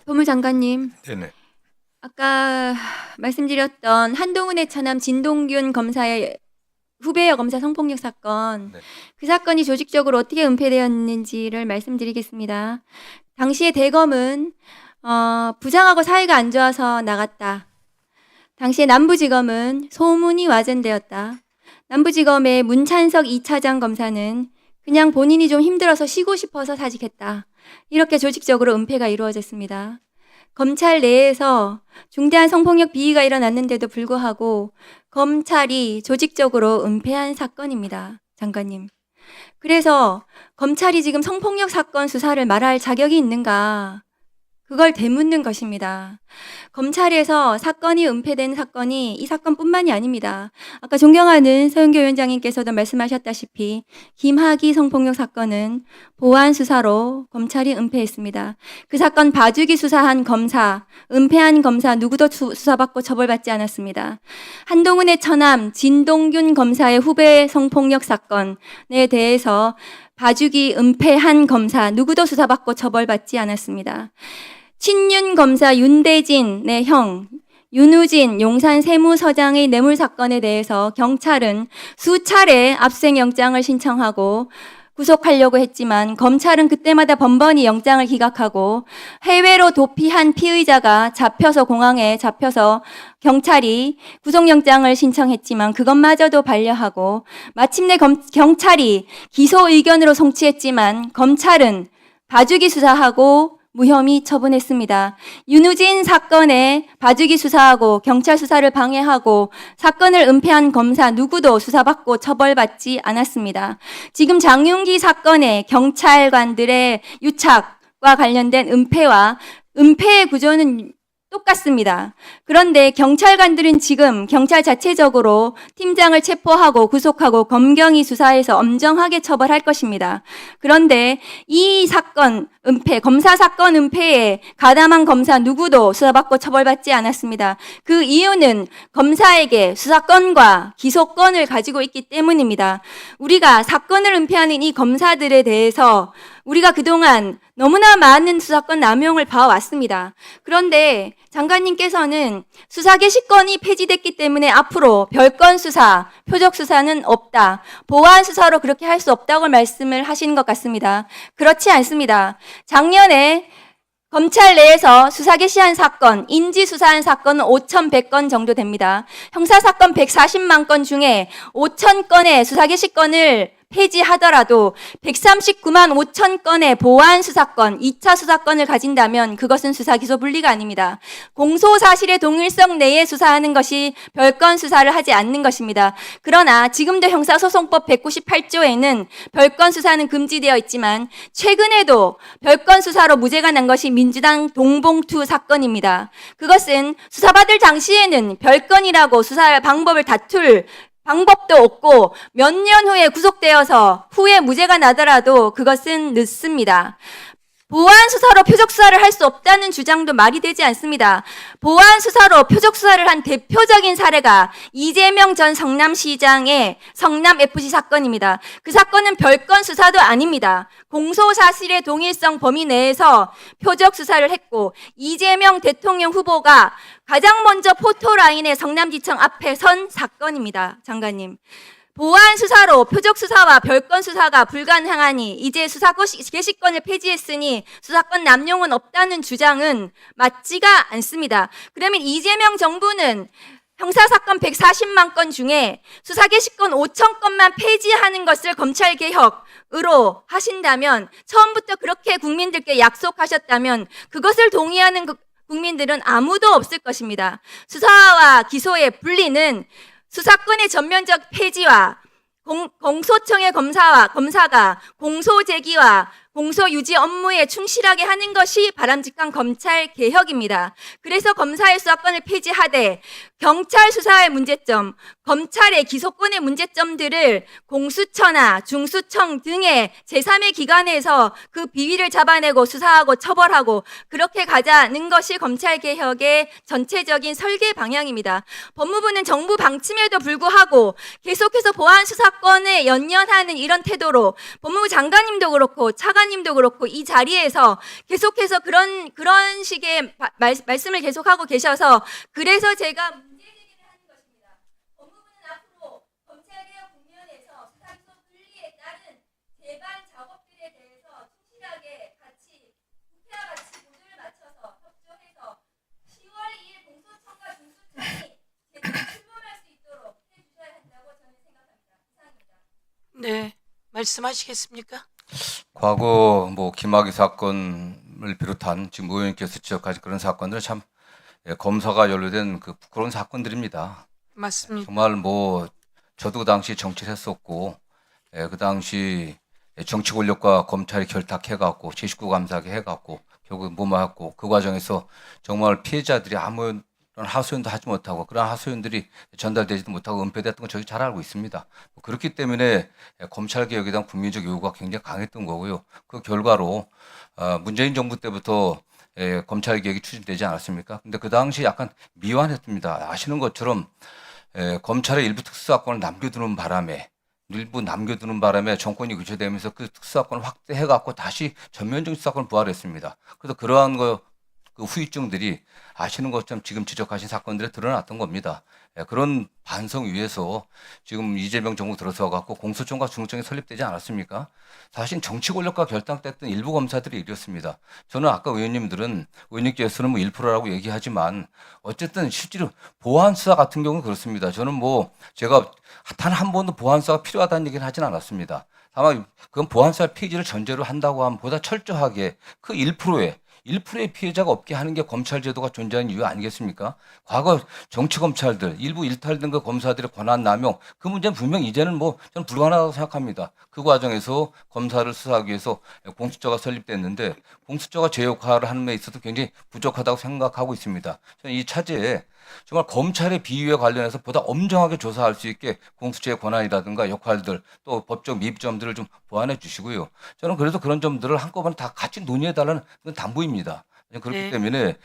법무장관님, 네네. 아까 말씀드렸던 한동훈의 처남 진동균 검사의 후배 여검사 성폭력 사건, 네. 그 사건이 조직적으로 어떻게 은폐되었는지를 말씀드리겠습니다. 당시에 대검은 부장하고 사이가 안 좋아서 나갔다. 당시에 남부지검은 소문이 와전되었다. 남부지검의 문찬석 2차장 검사는 그냥 본인이 좀 힘들어서 쉬고 싶어서 사직했다. 이렇게 조직적으로 은폐가 이루어졌습니다. 검찰 내에서 중대한 성폭력 비위가 일어났는데도 불구하고 검찰이 조직적으로 은폐한 사건입니다. 장관님. 그래서 검찰이 지금 성폭력 사건 수사를 말할 자격이 있는가? 그걸 되묻는 것입니다. 검찰에서 사건이 은폐된 사건이 이 사건뿐만이 아닙니다. 아까 존경하는 서영교 위원장님께서도 말씀하셨다시피 김학의 성폭력 사건은 보안 수사로 검찰이 은폐했습니다. 그 사건 봐주기 수사한 검사, 은폐한 검사 누구도 수사받고 처벌받지 않았습니다. 한동훈의 처남 진동균 검사의 후배 성폭력 사건에 대해서 봐주기 은폐한 검사 누구도 수사받고 처벌받지 않았습니다. 친윤 검사 윤대진의 형 윤우진 용산 세무서장의 뇌물 사건에 대해서 경찰은 수차례 압수영장을 신청하고 구속하려고 했지만 검찰은 그때마다 번번이 영장을 기각하고 해외로 도피한 피의자가 공항에 잡혀서 경찰이 구속영장을 신청했지만 그것마저도 반려하고 마침내 경찰이 기소 의견으로 송치했지만 검찰은 봐주기 수사하고 무혐의 처분했습니다. 윤우진 사건에 봐주기 수사하고 경찰 수사를 방해하고 사건을 은폐한 검사 누구도 수사받고 처벌받지 않았습니다. 지금 장윤기 사건의 경찰관들의 유착과 관련된 은폐의 구조는 똑같습니다. 그런데 경찰관들은 지금 경찰 자체적으로 팀장을 체포하고 구속하고 검경이 수사해서 엄정하게 처벌할 것입니다. 그런데 이 사건 은폐, 검사 사건 은폐에 가담한 검사 누구도 수사받고 처벌받지 않았습니다. 그 이유는 검사에게 수사권과 기소권을 가지고 있기 때문입니다. 우리가 사건을 은폐하는 이 검사들에 대해서 우리가 그동안 너무나 많은 수사권 남용을 봐왔습니다. 그런데 장관님께서는 수사 개시권이 폐지됐기 때문에 앞으로 별건 수사, 표적 수사는 없다. 보안 수사로 그렇게 할 수 없다고 말씀을 하시는 것 같습니다. 그렇지 않습니다. 작년에 검찰 내에서 수사 개시한 사건, 인지 수사한 사건은 5,100건 정도 됩니다. 형사사건 140만 건 중에 5,000건의 수사 개시권을 폐지하더라도 139만 5천 건의 보안 수사권, 2차 수사권을 가진다면 그것은 수사 기소 분리가 아닙니다. 공소 사실의 동일성 내에 수사하는 것이 별건 수사를 하지 않는 것입니다. 그러나 지금도 형사소송법 198조에는 별건 수사는 금지되어 있지만 최근에도 별건 수사로 무죄가 난 것이 민주당 동봉투 사건입니다. 그것은 수사받을 당시에는 별건이라고 수사 방법을 다툴 방법도 없고 몇 년 후에 구속되어서 후에 무죄가 나더라도 그것은 늦습니다. 보안 수사로 표적 수사를 할 수 없다는 주장도 말이 되지 않습니다. 보안 수사로 표적 수사를 한 대표적인 사례가 이재명 전 성남시장의 성남FC 사건입니다. 그 사건은 별건 수사도 아닙니다. 공소사실의 동일성 범위 내에서 표적 수사를 했고 이재명 대통령 후보가 가장 먼저 포토라인의 성남지청 앞에 선 사건입니다. 장관님. 보안 수사로 표적 수사와 별건 수사가 불가능하니 이제 수사 개시권을 폐지했으니 수사권 남용은 없다는 주장은 맞지가 않습니다. 그러면 이재명 정부는 형사사건 140만 건 중에 수사 개시권 5천 건만 폐지하는 것을 검찰개혁으로 하신다면 처음부터 그렇게 국민들께 약속하셨다면 그것을 동의하는 국민들은 아무도 없을 것입니다. 수사와 기소의 분리는 수사권의 전면적 폐지와 공소청의 검사가 공소 제기와 공소 유지 업무에 충실하게 하는 것이 바람직한 검찰 개혁입니다. 그래서 검사의 수사권을 폐지하되 경찰 수사의 문제점, 검찰의 기소권의 문제점들을 공수처나 중수청 등의 제3의 기관에서 그 비위를 잡아내고 수사하고 처벌하고 그렇게 가자는 것이 검찰 개혁의 전체적인 설계 방향입니다. 법무부는 정부 방침에도 불구하고 계속해서 보안 수사권에 연연하는 이런 태도로 법무부 장관님도 그렇고 차관 목사님도 그렇고 이 자리에서 계속해서 그런 식의 말씀을 계속하고 계셔서 그래서 제가 문제제기를 하는 것입니다. 법무부는 앞으로 검찰개혁 국면에서 수사기소 분리에 따른 제반 작업들에 대해서 충실하게 같이 국회와 같이 모두를 맞춰서 협조해서 10월 2일 공소청과 중수청이 제대로 출범할 수 있도록 해주셔야 한다고 저는 생각합니다. 이상입니다. 네, 말씀하시겠습니까? 과거 김학의 사건을 비롯한 지금 의원님께서 지적하신 그런 사건들은 참 검사가 연루된 그 부끄러운 사건들입니다. 맞습니다. 정말 저도 그 당시 정치를 했었고 그 당시 정치 권력과 검찰이 결탁해갖고 제19 감사하게 해갖고 결국 무마했고 그 과정에서 정말 피해자들이 아무런 하소연도 하지 못하고 그런 하소연들이 전달되지도 못하고 은폐됐던 건 저희 잘 알고 있습니다. 그렇기 때문에 검찰개혁에 대한 국민적 요구가 굉장히 강했던 거고요. 그 결과로 문재인 정부 때부터 검찰개혁이 추진되지 않았습니까? 근데 그 당시 약간 미완했습니다. 아시는 것처럼 검찰의 일부 특수사건을 일부 남겨두는 바람에 정권이 교체되면서 그 특수사건을 확대해갖고 다시 전면적인 수사건을 부활했습니다. 그래서 그러한 그 후유증들이 아시는 것처럼 지금 지적하신 사건들에 드러났던 겁니다. 그런 반성 위에서 지금 이재명 정부 들어서 갖고 공소청과 중수청이 설립되지 않았습니까? 사실 정치 권력과 결탁됐던 일부 검사들이 이랬습니다. 저는 아까 의원님께서는 1%라고 얘기하지만 어쨌든 실제로 보안 수사 같은 경우는 그렇습니다. 저는 제가 단 한 번도 보안 수사가 필요하다는 얘기는 하진 않았습니다. 다만 그건 보안 수사 폐지를 전제로 한다고 하면 보다 철저하게 그 1%의 피해자가 없게 하는 게 검찰 제도가 존재하는 이유 아니겠습니까? 과거 정치 검찰들, 일부 일탈된 그 검사들의 권한 남용, 그 문제는 분명 이제는 저는 불가능하다고 생각합니다. 그 과정에서 검사를 수사하기 위해서 공수처가 설립됐는데 공수처가 제 역할을 하는 데 있어서 굉장히 부족하다고 생각하고 있습니다. 저는 이 차제에 정말 검찰의 비위에 관련해서 보다 엄정하게 조사할 수 있게 공수처의 권한이라든가 역할들 또 법적 미비점들을 좀 보완해 주시고요. 저는 그래서 그런 점들을 한꺼번에 다 같이 논의해달라는 그건 당부입니다. 그렇기 네. 때문에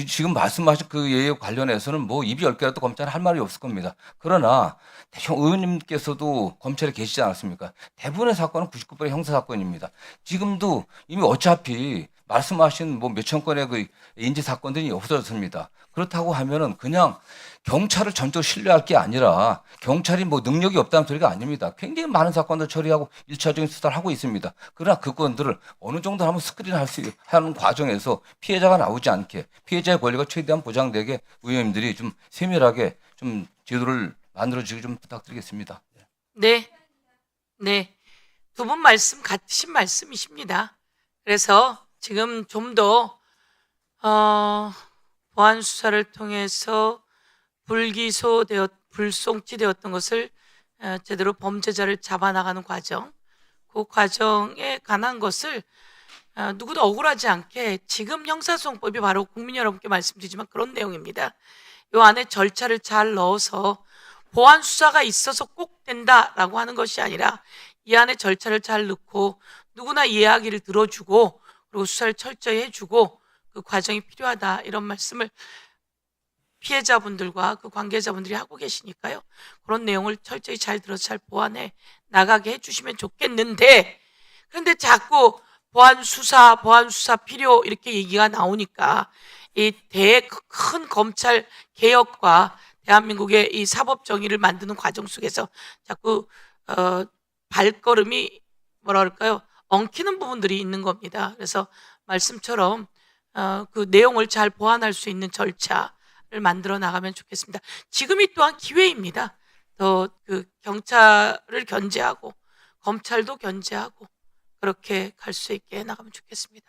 지금 말씀하신 그 예에 관련해서는 입이 10개라도 검찰은 할 말이 없을 겁니다. 그러나 대형 의원님께서도 검찰에 계시지 않았습니까? 대부분의 사건은 99%의 형사사건입니다. 지금도 이미 어차피 말씀하신 몇천 건의 그 인지 사건들이 없어졌습니다. 그렇다고 하면은 그냥 경찰을 전적으로 신뢰할 게 아니라 경찰이 능력이 없다는 소리가 아닙니다. 굉장히 많은 사건들 처리하고 1차적인 수사를 하고 있습니다. 그러나 그 건들을 어느 정도 한번 스크린할 수 하는 과정에서 피해자가 나오지 않게 피해자의 권리가 최대한 보장되게 의원님들이 좀 세밀하게 좀 제도를 만들어 주시기 좀 부탁드리겠습니다. 네, 네. 두 분 말씀 같으신 말씀이십니다. 그래서 지금 좀 더 보안 수사를 통해서 불송치되었던 것을 제대로 범죄자를 잡아나가는 과정, 그 과정에 관한 것을 누구도 억울하지 않게 지금 형사소송법이 바로 국민 여러분께 말씀드리지만 그런 내용입니다. 이 안에 절차를 잘 넣어서 보안 수사가 있어서 꼭 된다라고 하는 것이 아니라 이 안에 절차를 잘 넣고 누구나 이야기를 들어주고 그리고 수사를 철저히 해주고 그 과정이 필요하다 이런 말씀을 피해자분들과 그 관계자분들이 하고 계시니까요. 그런 내용을 철저히 잘 들어서 잘 보완해 나가게 해주시면 좋겠는데 그런데 자꾸 보안 수사 필요 이렇게 얘기가 나오니까 이 큰 검찰 개혁과 대한민국의 이 사법 정의를 만드는 과정 속에서 자꾸 발걸음이 엉키는 부분들이 있는 겁니다. 그래서 말씀처럼 그 내용을 잘 보완할 수 있는 절차를 만들어 나가면 좋겠습니다. 지금이 또한 기회입니다. 더 그 경찰을 견제하고 검찰도 견제하고 그렇게 갈 수 있게 나가면 좋겠습니다.